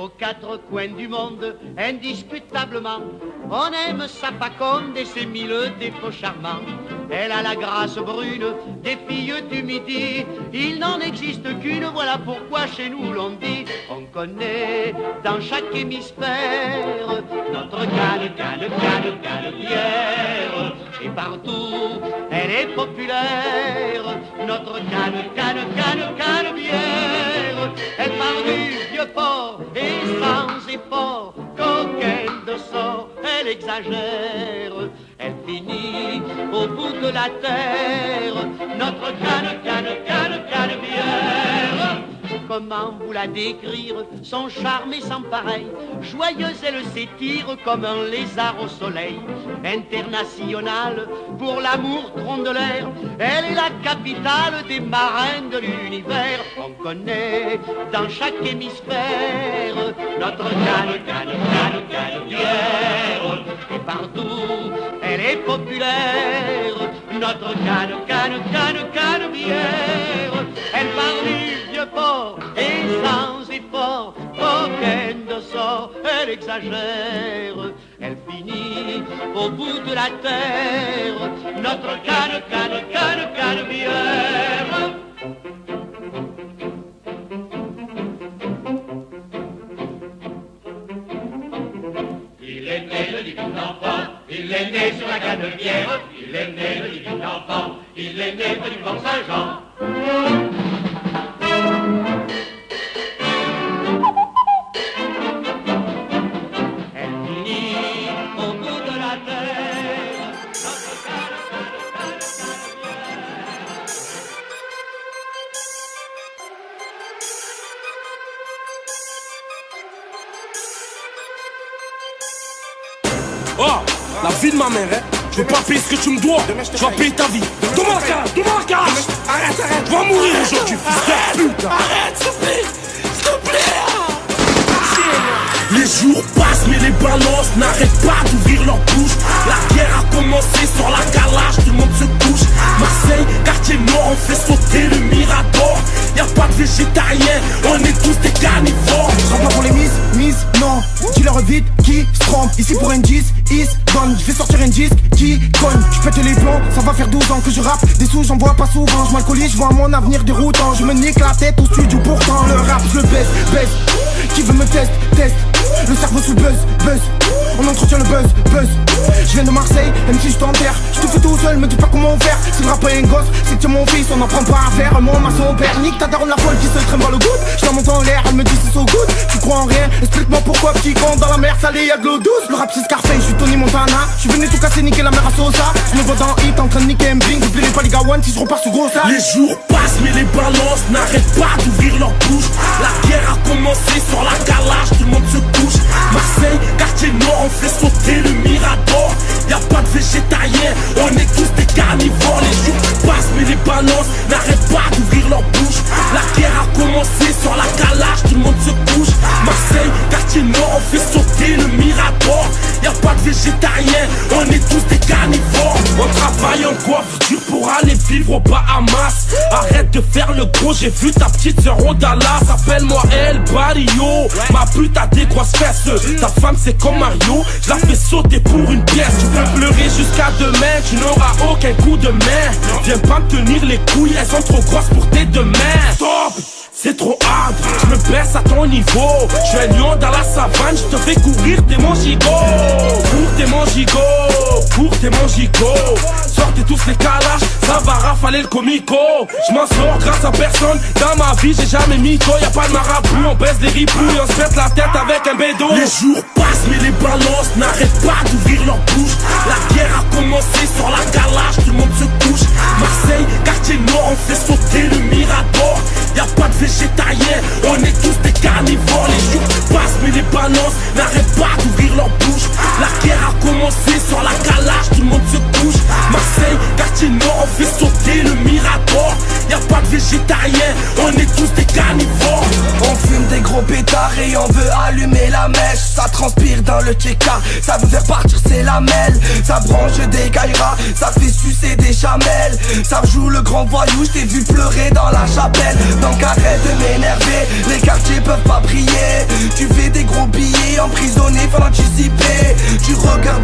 aux quatre coins du monde, indiscutablement. On aime sa faconde et ses mille défauts charmants. Elle a la grâce brune des filles du midi. Il n'en existe qu'une, voilà pourquoi chez nous l'on dit. On connaît dans chaque hémisphère notre Canebière. Et partout, elle est populaire. Notre Canebière. Elle part du vieux port et sans effort, coquine de sort, elle exagère. Elle finit au bout de la terre, notre Canebière. Comment vous la décrire? Son charme est sans pareil. Joyeuse, elle s'étire comme un lézard au soleil. Internationale, pour l'amour tronc de l'air. Elle est la capitale des marins de l'univers. On connaît dans chaque hémisphère notre Canebière. Et partout, elle est populaire. Notre Canebière. Elle part du vieux port et sans effort, coquine de sort, elle exagère. Elle finit au bout de la terre, notre Canebière. Il est né le divin enfant, il est né sur la Canebière. Il est né le divin enfant, il est né du Pont Saint-Jean. Oh, la vie de ma mère, hein. Je vais pas payer ce que tu me dois. Tu vas payer ta vie. Donne-moi la cash. Arrête. Tu vas mourir aujourd'hui, fils de pute. Arrête, s'il te plaît. Les jours passent mais les balances n'arrêtent pas d'ouvrir leur bouche. La guerre a commencé sur la calage, tout le monde se couche. Marseille, quartier nord, on fait sauter le Mirador. Y'a pas de végétariens, on est tous des carnivores. J'en pas pour les mises, non. Dis-leur vite qui se trompe. Ici pour un 10, is donne. Je vais sortir un disque qui cogne. Je pète les plombs, ça va faire 12 ans que je rappe. Des sous j'en vois pas souvent, je m'alcoolise, je vois mon avenir déroutant. Je me nique la tête au studio pourtant. Le rap je le baisse. Qui veut me teste. Le cerveau sous buzz. On entretient le buzz. Je viens de Marseille, même si je t'enterre. Je te fais tout seul, me dis pas comment faire. Si le rap est un gosse, c'est que tu es mon fils, on n'en prend pas à faire. Mon maçon son père, nique ta daronne la folle qui se traîne dans le goutte. Je la monte en l'air, elle me dit c'est so good. Tu crois en rien, explique-moi pourquoi petit con dans la mer salée y'a de l'eau douce. Le rap c'est Scarface, je suis Tony Montana. Je suis venu tout casser, niquer la mer à Sosa. Je me vois dans Hit en train de niquer un bling. J'oublierai pas les gars one si je repars sur gros ça. Les jours passent mais les balances n'arrêtent pas d'ouvrir leur bouche. La guerre a commencé sur la calage, tout le monde se couche. Marseille, quartier nord, on fait sauter le Mirador. Y'a pas de végétariens, on est tous des carnivores. Les jours passent mais les balances n'arrêtent pas d'ouvrir leur bouche. La guerre a commencé sur la calage, tout le monde se couche. Marseille, quartier nord, on fait sauter le Mirador. Y'a pas de végétariens, on est tous des carnivores. On travaille en coiffe dur pour aller vivre aux Bahamas. Arrête de faire le gros, j'ai vu ta petite sœur au Dallas. Appelle-moi El Barrio, ma pute a des grosses fesses. Ta femme c'est comme Mario, je la fais sauter pour une pièce. Tu peux pleurer jusqu'à demain, tu n'auras aucun coup de main. Viens pas me tenir les couilles, elles sont trop grosses pour tes deux mains. Stop, c'est trop hard, je me baisse à ton niveau. Je suis un lion dans la savane, je te fais courir, t'es mon gigot. Cours, t'es mon gigot, cours, t'es mon gigot. Sortez tous les calages, ça va rafaler le comico. Je m'en sors grâce à personne, dans ma vie j'ai jamais mytho. Y'a pas de marabout, on baisse des ripouilles, on se pète la tête avec un bédo. Les jours passent mais les balances n'arrêtent pas d'ouvrir leur bouche. La guerre a commencé sur la calage, tout le monde se couche. Marseille, quartier nord, on fait sauter le Mirador. Y'a pas de végétariens, on est tous des carnivores. Les jours passent mais les balances n'arrêtent pas d'ouvrir leur bouche. La guerre a commencé sur la calage, tout le monde se couche. Marseille, quartier nord, on fait sauter le Mirador. Y'a pas de végétariens, on est tous des carnivores. On fume des gros pétards et on veut allumer la mèche. Ça transpire dans le tchéka, ça veut faire partir ses lamelles. Ça branche des kairas, ça fait sucer des chamelles. Ça joue le grand voyou, je t'ai vu pleurer dans la chapelle. Donc arrête de m'énerver, les quartiers peuvent pas briller. Tu fais des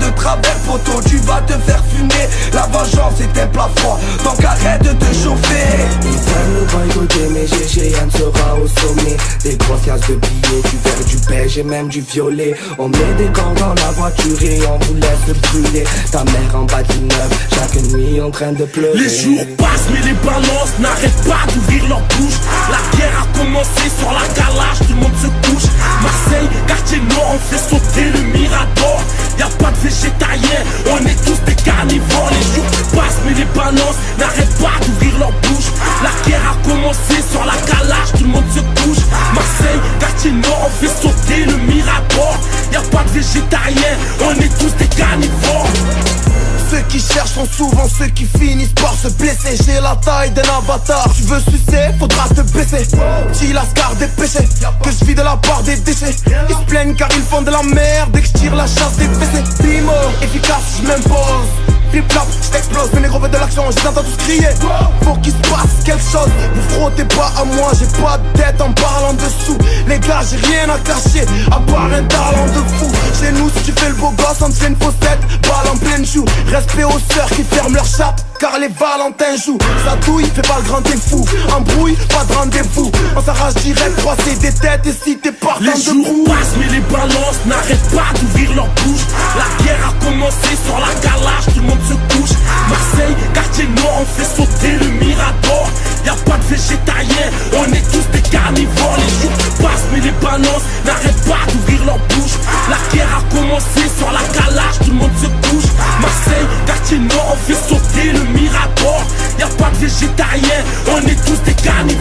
de travers poteau, tu vas te faire fumer. La vengeance est un plat froid, donc arrête de te chauffer. Ils veulent nous boycotter mais GGN sera au sommet. Des grosses cases de billets, du vert, du beige et même du violet. On met des gants dans la voiture et on vous laisse brûler. Ta mère en bas d'immeuble, chaque nuit en train de pleurer. Les jours passent mais les balances n'arrêtent pas d'ouvrir leur bouche. La guerre a commencé sur la calage, tout le monde se couche. Marseille, quartier nord, on fait sauter le Mirador. Y'a pas de végétariens, on est tous des carnivores. Les jours passent mais les balances n'arrêtent pas d'ouvrir leur bouche. La guerre a commencé sur la calage, tout le monde se couche. Marseille, quartier nord, on fait sauter le Mirador. Y'a pas de végétariens, on est tous des carnivores. Ceux qui cherchent sont souvent ceux qui finissent par se blesser. J'ai la taille d'un avatar. Tu veux sucer, faudra te baisser. Petit lascar des péchés, que je vis de la part des déchets. Ils se plaignent car ils font de la merde dès que je tire la chasse des fessées. Primo, efficace, je m'impose. Flip-flop, j't'explose, mes négros veulent de l'action, j'entends tous crier. Faut qu'il se passe quelque chose, vous frottez pas à moi, j'ai pas de tête en parlant dessous. Les gars, j'ai rien à cacher, à part un talent de fou. Chez nous, si tu fais le beau gosse, on te fait une faussette, balle en pleine joue. Respect aux sœurs qui ferment leur chape, car les Valentins jouent. Ça douille, fais pas le grand t'es fou. Embrouille, pas de rendez-vous. On s'arrache direct, croiser des têtes et si t'es partant de Les jours passent mais les balances n'arrêtent pas d'ouvrir leur bouche. La guerre a commencé sur la calage, tout le monde se couche. Marseille, quartier nord, on fait sauter le Mirador. Y'a pas de végétariens, on est tous des carnivores. Les jours passent mais les balances n'arrêtent pas d'ouvrir leur bouche. La guerre a commencé sur la calage, tout le monde se couche. Marseille, quartier nord, on fait sauter le Mirador. Y'a pas de végétariens, on est tous des carnivores.